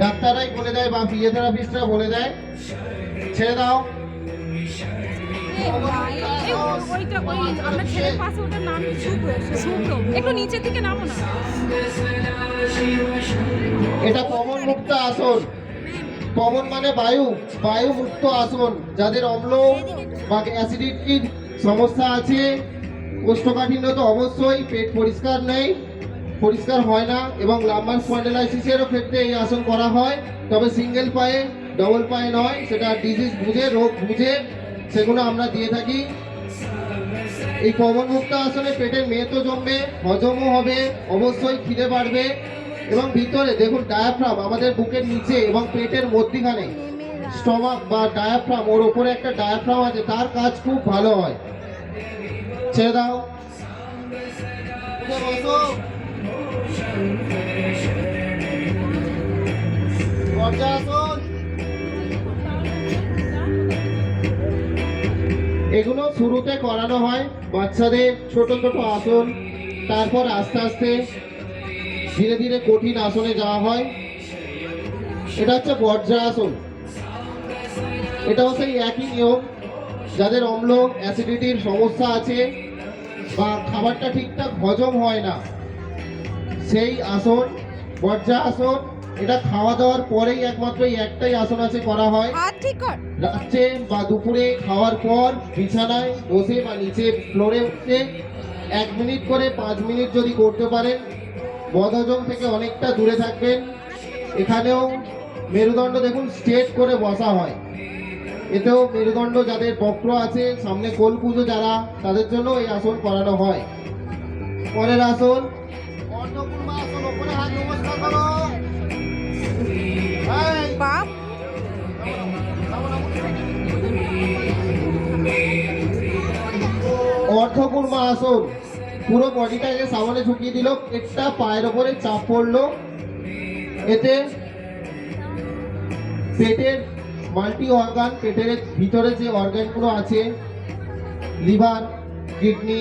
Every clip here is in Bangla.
ডাক্তাররাই বলে দেয় বা ফিজিওথেরাপিস্টরা বলে দেয় ছেড়ে দাও। এটা পবন মুক্ত আসন। পবন মানে বায়ু, বায়ু মুক্ত আসন। যাদের অম্ল বা অ্যাসিডিটির সমস্যা আছে, কোষ্ঠকাঠিন্য তো অবশ্যই, পেট পরিষ্কার নেই, পরিষ্কার হয় না, এবং লাম্বার স্পন্ডালাইসিসেরও ক্ষেত্রে এই আসন করা হয়, তবে সিঙ্গেল পায়ে ডবল পায়ে নয়, সেটা ডিজিজ বুঝে, রোগ বুঝে সেগুলো আমরা দিয়ে থাকি। এই পবন মুক্ত আসনে পেটের মেদও জমবে, হজমও হবে, অবশ্যই খিদে বাড়বে, এবং ভিতরে দেখুন ডায়াফ্রাম আমাদের বুকের নিচে এবং পেটের মধ্যখানে স্টমাক বা ডায়াফ্রাম, ওর উপরে একটা ডায়াফ্রাম আছে, তার কাজ খুব ভালো হয়। ছেড়ে দাও। এগুলো শুরুতে করানো হয় বাচ্চাদের ছোট ছোট আসন, তারপর আস্তে আস্তে ধীরে ধীরে কঠিন আসনে যাওয়া হয়। এটা হচ্ছে বজ্রাসন। এটাও সেই একই নিয়ম। যাদের অম্ল অ্যাসিডিটির সমস্যা আছে বা খাবারটা ঠিকঠাক হজম হয় না, সেই আসন বজ্রাসন। এটা খাওয়া দাওয়ার পরেই একমাত্র একটাই আসন আছে করা হয়। রাত্রে বা দুপুরে খাওয়ার পর বিছানায় বসে বা নিচে ফ্লোরে উঠে 1 মিনিট করে 5 মিনিট যদি করতে পারেন, বদহজম থেকে অনেকটা দূরে থাকবেন। এখানেও মেরুদণ্ড দেখুন স্ট্রেট করে বসা হয়। এতেও মেরুদণ্ড যাদের বক্র আছে, সামনে কোল পুজো যারা, তাদের জন্য এই আসন করানো হয়। পরের আসন অর্ধকুর্মা আসন। ওপরে হাত নমস্কার করো। অর্ধকুর্মা আসন। পুরো বডিটাকে সামনে ঝুঁকিয়ে দিল, পেটটা পায়ের ওপরে চাপ পড়লো। এতে পেটের মাল্টি অর্গান, পেটের ভিতরে যে অর্গানগুলো আছে, লিভার, কিডনি,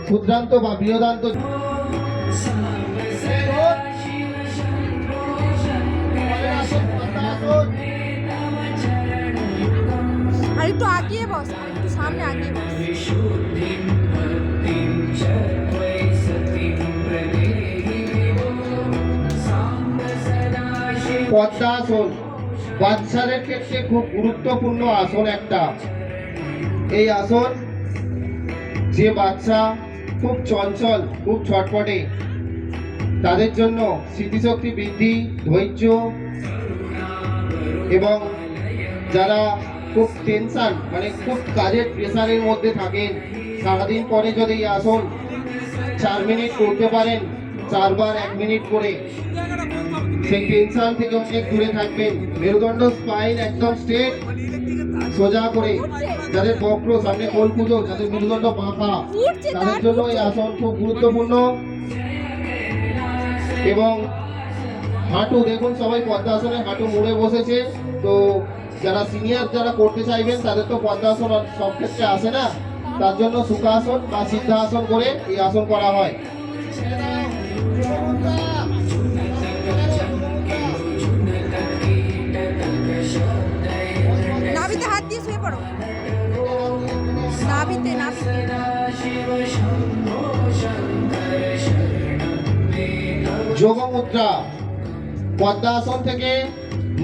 ক্ষুদ্রান্ত বা বৃহদান্ত, আর একটু আগিয়ে বস, আর একটু সামনে আগিয়ে বস। পদ্মাসন বাচ্চাদের ক্ষেত্রে খুব গুরুত্বপূর্ণ আসন একটা। এই আসন, যে বাচ্চা খুব চঞ্চল, খুব ছটপটে, তাদের জন্য স্মৃতিশক্তি বৃদ্ধি, ধৈর্য, এবং যারা খুব টেনশন মানে খুব কাজের প্রেসারের মধ্যে থাকেন, সারাদিন পরে যদি এই আসন 4 মিনিট করতে পারেন, 4 বার 1 মিনিট করে, সেই টেনশন থেকে অনেক দূরে থাকবেন। মেরুদণ্ড স্পাইন একদম স্ট্রেট সোজা করে, যাদের বক্র, সামনে কোল পুজো, যাদের মেরুদণ্ড বাঁকা, তাদের জন্য এই আসন খুব গুরুত্বপূর্ণ। এবং হাঁটু দেখুন, সবাই পদ্মাসনে হাঁটু মুড়ে বসেছে। তো যারা সিনিয়র যারা করতে চাইবেন, তাদের তো পদ্মাসন সব ক্ষেত্রে আসে না, তার জন্য সুখাসন বা সিদ্ধাসন করে এই আসন করা হয়। নাভিতে হাত দিয়ে শুয়ে পড়ো। নাভিতে, নাভিতে। যোগ মুদ্রা। পদ্মাসন থেকে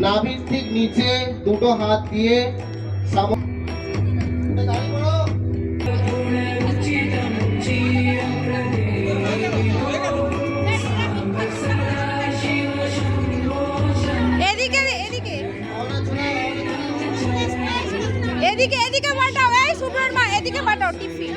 নাভির ঠিক নিচে দুটো হাত দিয়ে এদিকে এদিকে এদিকে এদিকে পাঠাও। এই সুব্রর মা, এদিকে পাঠাও টিফিন।